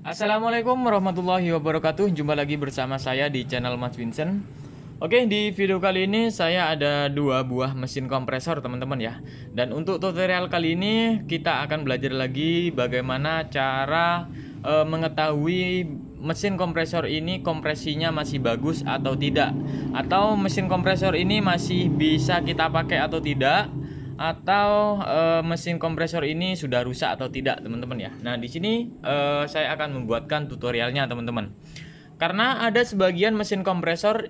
Assalamualaikum warahmatullahi wabarakatuh. Jumpa lagi bersama saya di channel Mas Vincent. Oke, di video kali ini saya ada dua buah mesin kompresor teman-teman ya. Dan untuk tutorial kali ini kita akan belajar lagi bagaimana cara mengetahui mesin kompresor ini kompresinya masih bagus atau tidak, atau mesin kompresor ini masih bisa kita pakai atau tidak, atau mesin kompresor ini sudah rusak atau tidak teman-teman ya. Nah di sini saya akan membuatkan tutorialnya teman-teman, karena ada sebagian mesin kompresor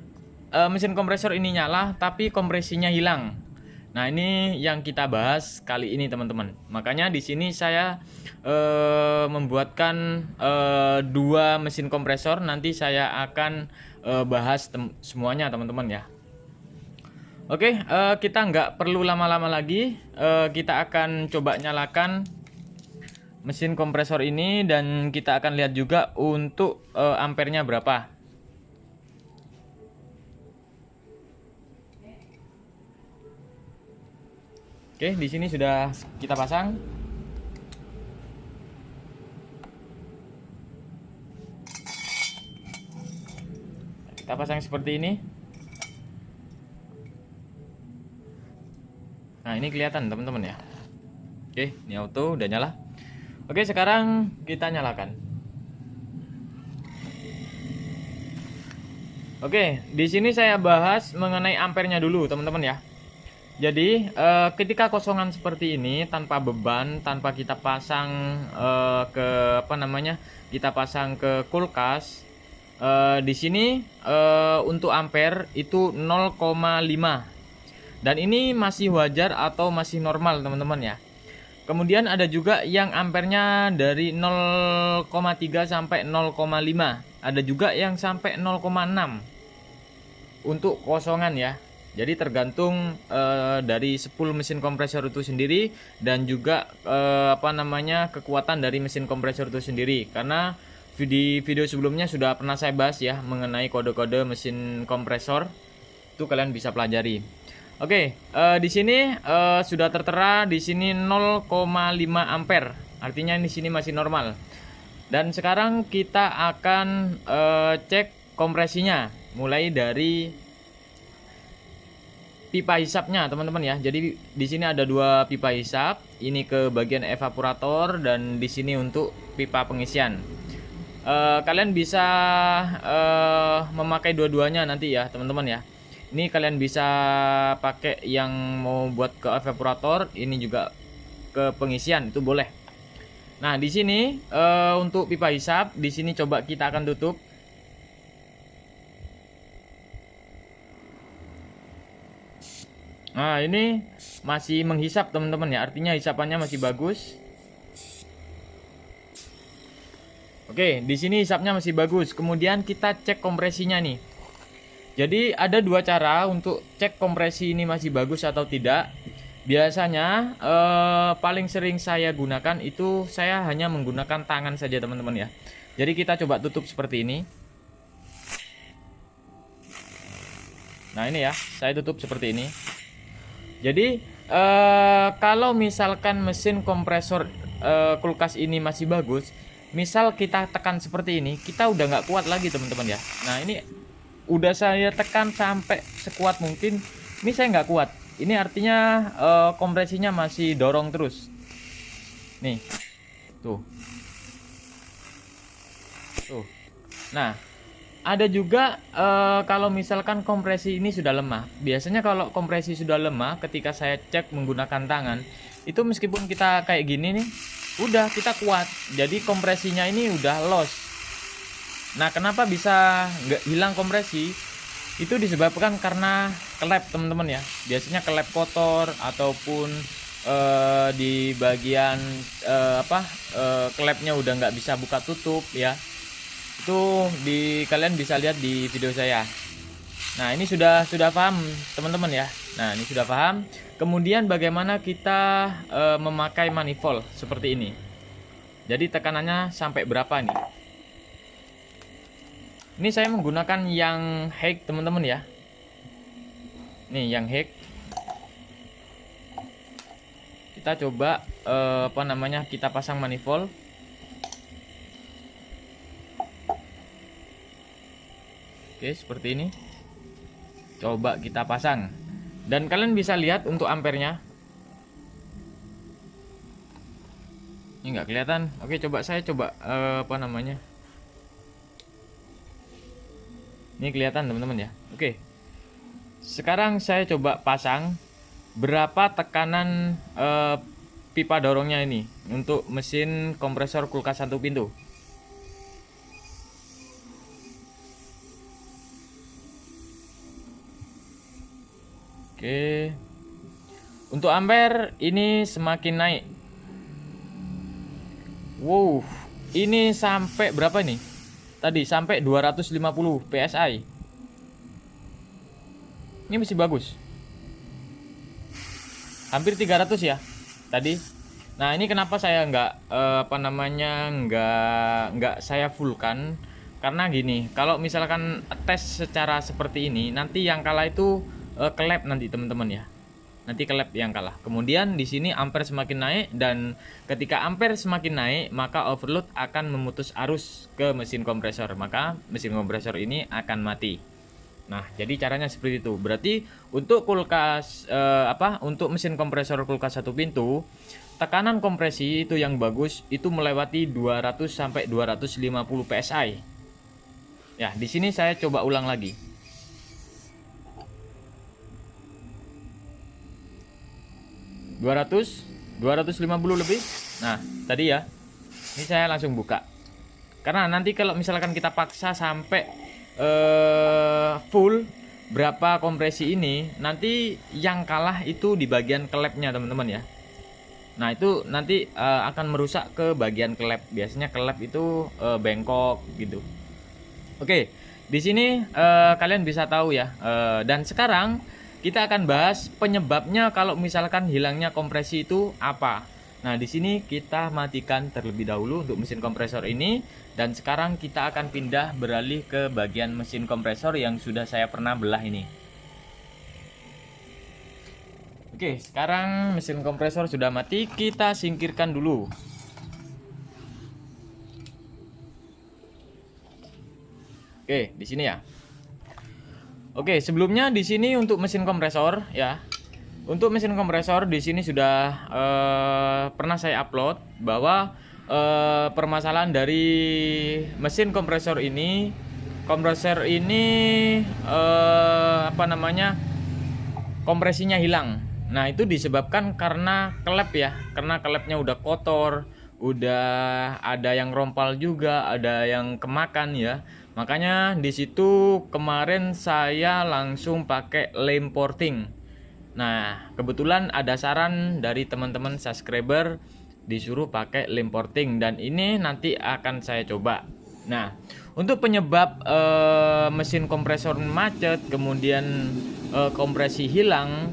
ini nyala tapi kompresinya hilang. Nah ini yang kita bahas kali ini teman-teman. Makanya di sini saya membuatkan dua mesin kompresor. Nanti saya akan bahas semuanya teman-teman ya. Oke, kita nggak perlu lama-lama lagi. Kita akan coba nyalakan mesin kompresor ini dan kita akan lihat juga untuk ampernya berapa. Oke, di sini sudah kita pasang. Kita pasang seperti ini. Nah ini kelihatan teman-teman ya. Oke, ini auto udah nyala. Oke, sekarang kita nyalakan. Oke, di sini saya bahas mengenai ampernya dulu teman-teman ya. Jadi ketika kosongan seperti ini tanpa beban, tanpa kita pasang kita pasang ke kulkas, di sini untuk ampere itu 0,5. Dan ini masih wajar atau masih normal teman-teman ya. Kemudian ada juga yang ampernya dari 0,3 sampai 0,5. Ada juga yang sampai 0,6 untuk kosongan ya. Jadi tergantung dari spool mesin kompresor itu sendiri dan juga kekuatan dari mesin kompresor itu sendiri. Karena di video sebelumnya sudah pernah saya bahas ya mengenai kode-kode mesin kompresor. Itu kalian bisa pelajari. Oke, di sini sudah tertera di sini 0,5 ampere. Artinya di sini masih normal. Dan sekarang kita akan cek kompresinya mulai dari pipa hisapnya, teman-teman ya. Jadi di sini ada dua pipa hisap, ini ke bagian evaporator dan di sini untuk pipa pengisian. Kalian bisa memakai dua-duanya nanti ya, teman-teman ya. Ini kalian bisa pakai yang mau buat ke evaporator, ini juga ke pengisian itu boleh. Nah, di sini untuk pipa hisap, di sini coba kita akan tutup. Nah, ini masih menghisap teman-teman ya, artinya hisapannya masih bagus. Oke, di sini hisapnya masih bagus. Kemudian kita cek kompresinya nih. Jadi ada dua cara untuk cek kompresi ini masih bagus atau tidak. Biasanya paling sering saya gunakan itu saya hanya menggunakan tangan saja teman-teman ya. Jadi kita coba tutup seperti ini. Nah ini ya, saya tutup seperti ini. Jadi kalau misalkan mesin kompresor kulkas ini masih bagus, misal kita tekan seperti ini, kita udah nggak kuat lagi teman-teman ya. Nah ini udah saya tekan sampai sekuat mungkin, ini saya nggak kuat. Ini artinya kompresinya masih dorong terus. Nih, tuh. Nah, ada juga kalau misalkan kompresi ini sudah lemah. Biasanya kalau kompresi sudah lemah, ketika saya cek menggunakan tangan, itu meskipun kita kayak gini nih, udah kita kuat. Jadi kompresinya ini udah loss. Nah, kenapa bisa nggak hilang kompresi? Itu disebabkan karena klep teman-teman ya. Biasanya klep kotor ataupun di bagian klepnya udah nggak bisa buka tutup ya. Itu kalian bisa lihat di video saya. Nah, ini sudah paham teman-teman ya. Nah, ini sudah paham. Kemudian bagaimana kita memakai manifold seperti ini. Jadi tekanannya sampai berapa nih? Ini saya menggunakan yang Hake teman-teman ya. Nih yang Hake. Kita coba kita pasang manifold. Oke, seperti ini. Coba kita pasang. Dan kalian bisa lihat untuk ampernya. Ini nggak kelihatan. Oke, saya coba apa namanya? Ini kelihatan teman-teman ya. Oke. Sekarang saya coba pasang berapa tekanan pipa dorongnya ini untuk mesin kompresor kulkas 1 pintu. Oke. Untuk ampere ini semakin naik. Wow, ini sampai berapa nih? Tadi sampai 250 PSI. Ini masih bagus. Hampir 300 ya tadi. Nah, ini kenapa saya nggak saya fullkan? Karena gini, kalau misalkan tes secara seperti ini, nanti yang kalah itu kelep nanti teman-teman ya. Nanti kelep yang kalah. Kemudian di sini ampere semakin naik, dan ketika ampere semakin naik, maka overload akan memutus arus ke mesin kompresor. Maka mesin kompresor ini akan mati. Nah, jadi caranya seperti itu. Berarti untuk kulkas untuk mesin kompresor kulkas 1 pintu, tekanan kompresi itu yang bagus itu melewati 200 sampai 250 PSI. Ya, di sini saya coba ulang lagi. 250 lebih. Nah, tadi ya. Ini saya langsung buka. Karena nanti kalau misalkan kita paksa sampai full berapa kompresi ini, nanti yang kalah itu di bagian klepnya teman-teman ya. Nah, itu nanti akan merusak ke bagian klep. Biasanya klep itu bengkok gitu. Oke, di sini kalian bisa tahu ya. Dan sekarang kita akan bahas penyebabnya kalau misalkan hilangnya kompresi itu apa. Nah, di sini kita matikan terlebih dahulu untuk mesin kompresor ini, dan sekarang kita akan pindah beralih ke bagian mesin kompresor yang sudah saya pernah belah ini. Oke, sekarang mesin kompresor sudah mati, kita singkirkan dulu. Oke, di sini ya. Oke, sebelumnya di sini untuk mesin kompresor ya. Untuk mesin kompresor di sini sudah pernah saya upload bahwa permasalahan dari mesin kompresor ini kompresinya hilang. Nah, itu disebabkan karena klep ya. Karena klepnya udah kotor, udah ada yang rompal juga, ada yang kemakan ya. Makanya di situ kemarin saya langsung pakai lem porting. Nah, kebetulan ada saran dari teman-teman subscriber disuruh pakai lem porting, dan ini nanti akan saya coba. Nah, untuk penyebab mesin kompresor macet kemudian kompresi hilang,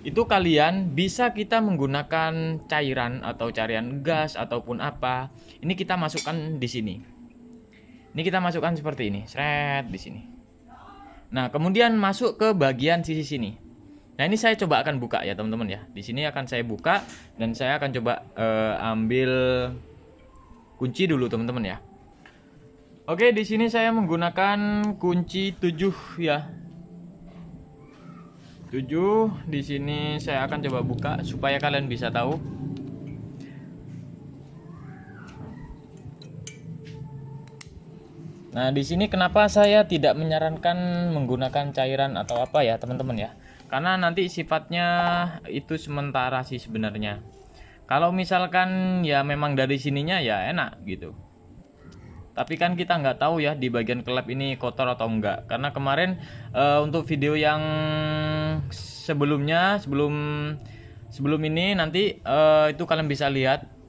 itu kalian bisa kita menggunakan cairan atau cairan gas ataupun apa. Ini kita masukkan di sini. Ini kita masukkan seperti ini, seret di sini. Nah, kemudian masuk ke bagian sisi sini. Nah, ini saya coba akan buka ya teman-teman ya. Di sini akan saya buka dan saya akan coba ambil kunci dulu teman-teman ya. Oke, di sini saya menggunakan kunci 7 ya. 7 di sini saya akan coba buka supaya kalian bisa tahu. Nah, di sini kenapa saya tidak menyarankan menggunakan cairan atau apa ya, teman-teman ya. Karena nanti sifatnya itu sementara sih sebenarnya. Kalau misalkan ya memang dari sininya ya enak gitu. Tapi kan kita nggak tahu ya di bagian klep ini kotor atau enggak. Karena kemarin untuk video yang sebelumnya, sebelum ini nanti itu kalian bisa lihat.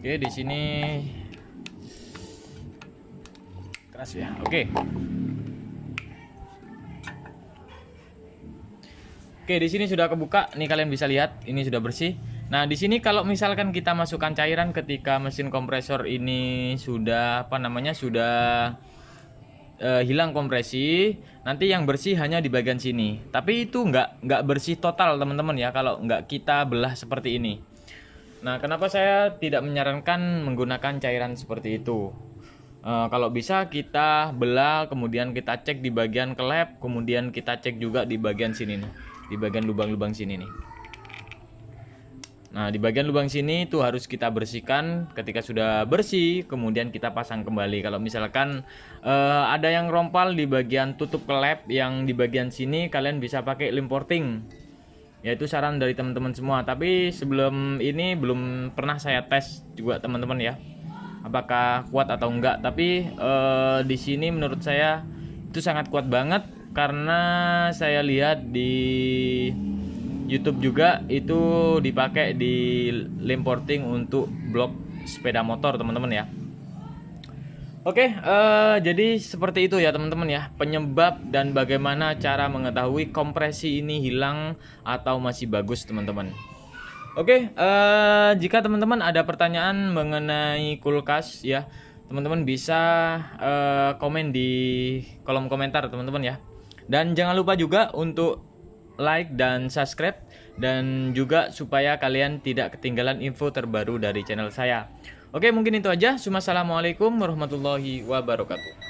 Oke, di sini keras ya. Oke. Oke, di sini sudah kebuka. Nih kalian bisa lihat, ini sudah bersih. Nah, di sini kalau misalkan kita masukkan cairan ketika mesin kompresor ini sudah sudah hilang kompresi, nanti yang bersih hanya di bagian sini. Tapi itu nggak bersih total teman-teman ya kalau nggak kita belah seperti ini. Nah, kenapa saya tidak menyarankan menggunakan cairan seperti itu? Kalau bisa kita belah, kemudian kita cek di bagian klep, kemudian kita cek juga di bagian sini nih, di bagian lubang-lubang sini nih. Nah, di bagian lubang sini itu harus kita bersihkan. Ketika sudah bersih, kemudian kita pasang kembali. Kalau misalkan ada yang rompal di bagian tutup klep yang di bagian sini, kalian bisa pakai lem porting. Ya, itu saran dari teman-teman semua. Tapi sebelum ini belum pernah saya tes juga teman-teman ya, apakah kuat atau enggak. Tapi di sini menurut saya itu sangat kuat banget, karena saya lihat di YouTube juga itu dipakai di lem porting untuk blok sepeda motor teman-teman ya. Oke, jadi seperti itu ya teman-teman ya, penyebab dan bagaimana cara mengetahui kompresi ini hilang atau masih bagus teman-teman. Oke, jika teman-teman ada pertanyaan mengenai kulkas ya, teman-teman bisa komen di kolom komentar teman-teman ya. Dan jangan lupa juga untuk like dan subscribe, dan juga supaya kalian tidak ketinggalan info terbaru dari channel saya. Oke, mungkin itu aja. Assalamualaikum warahmatullahi wabarakatuh.